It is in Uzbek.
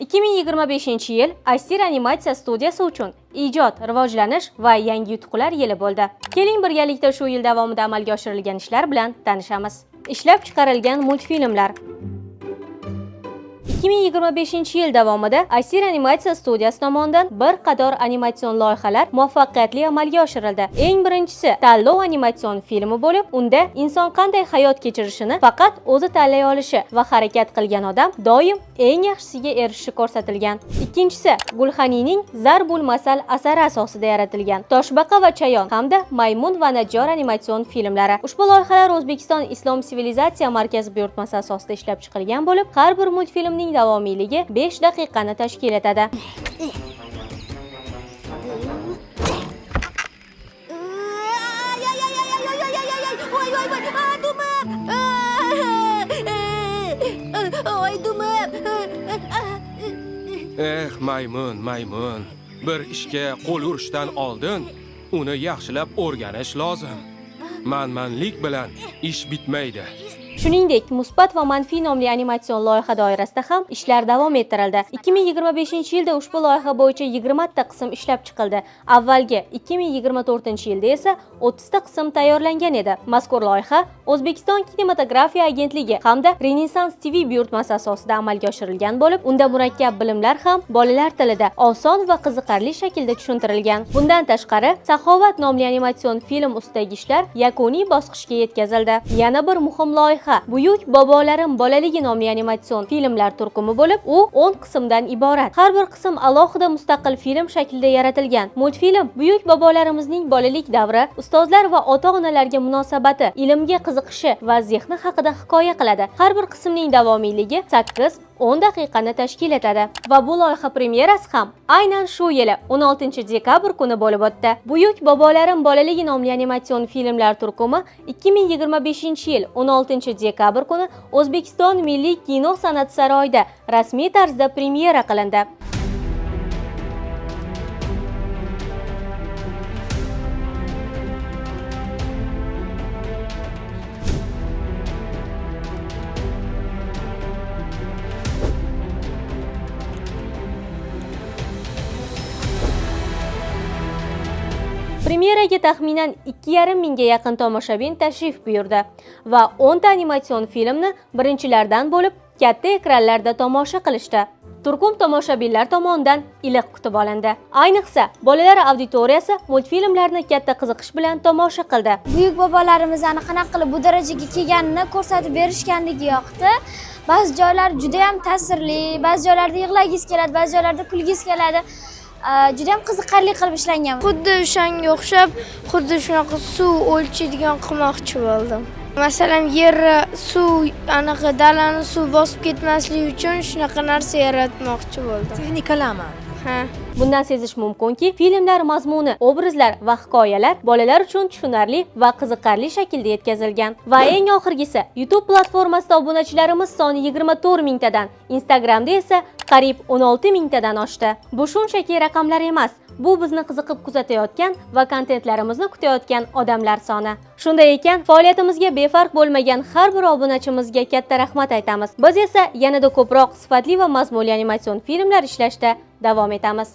2025-yil Astyr animatsiya studiyasi uchun ijod, rivojlanish va yangi yutuqlar yili bo'ldi. Keling birgalikda shu yil davomida amalga oshirilgan ishlar bilan tanishamiz. Ishlab chiqarilgan multfilmlar. 2025-yil davomida Astyr animatsiya studiyasi tomonidan bir qator animatsion loyihalar muvaffaqiyatli amalga oshirildi. Eng birinchisi tanlov animatsion filmi bo'lib, unda inson qanday hayot kechirishini faqat o'zi tanlay olishi va harakat qilgan odam doim eng yaxshisiga erishishi ko'rsatilgan. Ikkinchisi Gulxaniyning Zarbul Masal asari asosida yaratilgan Toshbaqa va Chayon hamda Maymun va Najjor animatsion filmlari. Ushbu loyihalar O'zbekiston Islom sivilizatsiya markazi buyurtmasi asosida ishlab chiqilgan bo'lib, har bir multfilmning davomiyligi 5 daqiqani tashkil etadi. Maymun. Bir ishga qo'l urishdan oldin uni yaxshilab o'rganish lozim. Manmanlik bilan ish bitmaydi. Shuningdek, musbat va manfiy nomli animatsion loyiha doirasida ham ishlar davom ettirildi. 2025-yilda ushbu loyiha bo'yicha 20 ta qism ishlab chiqildi. Avvalgi 2024-yilda esa 30 ta qism tayyorlangan edi. Mazkur loyiha O'zbekiston kinematografiya agentligi hamda Renessans TV buyurtmasi asosida amalga oshirilgan bo'lib, unda murakkab bilimlar ham bolalar tilida oson va qiziqarli shaklda tushuntirilgan. Bundan tashqari, Saxovat nomli animatsion film ustidagi ishlar yakuniy bosqichga yetkazildi. Yana bir muhim loyiha Buyuk bobolarim bolaligi nomli animatsion filmlar turkumi bo'lib, u 10 qismdan iborat. Har bir qism alohida mustaqil film shaklida yaratilgan. Multfilm buyuk bobolarimizning bolalik davri, ustozlar va ota-onalarga munosabati, ilmga qiziqishi va zehni haqida hikoya qiladi. Har bir qismning davomiyligi 8-10 daqiqani tashkil etadi va bu loyiha premyerasi ham aynan shu yili 16-dekabr kuni bo'lib o'tdi. Buyuk bobolarim bolaligi nomli animatsion filmlar turkumi 2025-yil 16-dekabr kuni O'zbekiston Milliy kino san'at saroyida rasmiy tarzda premyera qilindi. Premyeraga taxminan 2,5 mingga yaqin tomoshabin tashrif buyurdi va 10 ta animatsion filmni birinchilardan bo'lib katta ekranlarda tomosha qilishdi. Turkum tomoshabinlar tomonidan iliq kutib olindi. Ayniqsa, bolalar auditoriyasi multfilmlarni katta qiziqish bilan tomosha qildi. Buyuk bobolarimizni qanaqa qilib bu darajaga kelganini ko'rsatib berishganligi yoqdi. Ba'zi joylar juda ham ta'sirli, ba'zi joylarda yig'lagingiz keladi, ba'zi joylarda kulgingiz keladi. Juda ham qiziqarli qilib ishlangan. Xuddi o'shanga o'xshab, xuddi shunaqa suv o'lchaydigan qilmoqchi bo'ldim. Masalan, yer, suv, anaqa dalani suv bosib ketmasligi uchun shunaqa narsa yaratmoqchi bo'ldim. Texnikalarmi? Ha. Bundan sezish mumkinki, filmlar mazmuni, obrazlar va hikoyalar bolalar uchun tushunarli va qiziqarli shaklda yetkazilgan. Va eng oxirgisi, YouTube platformasida obunachilarimiz soni 24 mingtadan, Instagramda esa qariyb 16 mingtadan oshdi. Bu shunchaki raqamlar emas. Bu bizni qiziqib kuzatayotgan va kontentlarimizni kutayotgan odamlar soni. Shunday ekan, faoliyatimizga befarq bo'lmagan har bir obunachimizga katta rahmat aytamiz. Biz esa yanada ko'proq sifatli va mazmunli animatsion filmlar ishlashda davom etamiz.